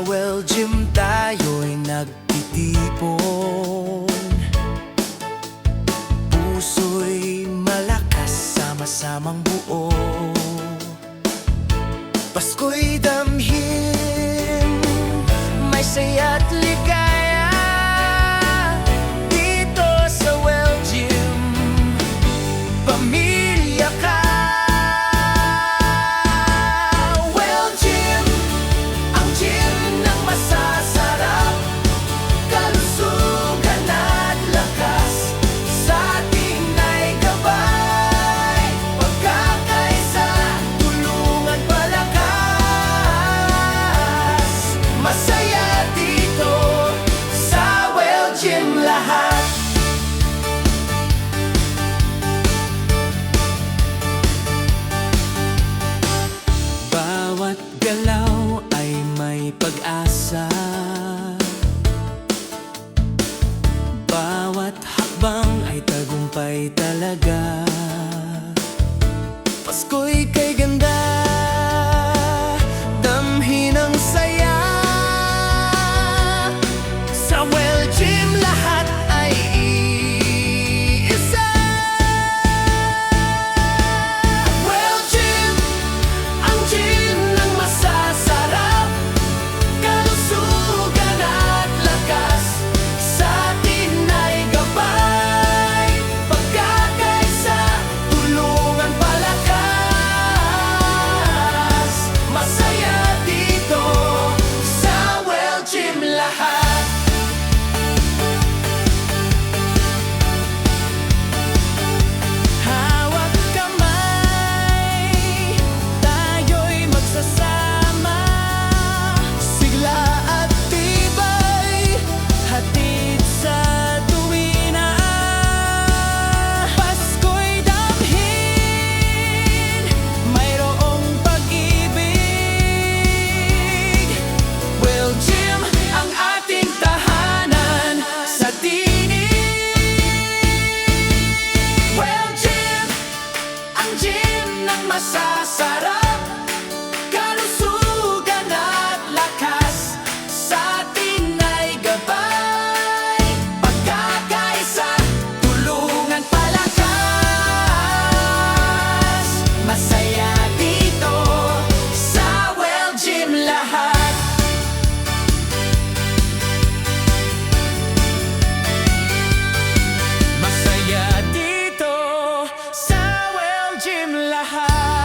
Sa Well Gym tayo'y nagtitipon, puso'y malakas, sama-samang buo. Pasko'y damhin, may saya't ligaya. Dito sa Well Gym, pamilya ka. Well Gym, ang gym ng masasarap, kalusugan at lakas. Sa ating ay gabay, pagkakaisa, tulungan palakas. Masaya dito sa Well Gym lahat. Bawat galaw ay may pag-asa, bawat hakbang ay tagumpay talaga. Pasko'y kay ganda, damhin ang saya. Sa Well Gym lahat ay iisa. Well Gym, ang gym ng masasarap, kalusugan at lakas. Sa atin ay gabay, pagkakaisa, tulungan palakas. Masaya dito sa Well Gym lahat. Hawak kamay, tayo'y magsasama. Sigla at tibay, hatid sa tuwina. Pasko'y damhin, mayroong pag-ibig. Well Gym, ang ating tahanan sa tinig. Well Gym, ang gym ng masasarap, kalusugan at lakas. Sa atin ay gabay, pagkakaisa, tulungan palakas. Masaya dito sa Well Gym lahat. Masaya dito sa Well Gym lahat.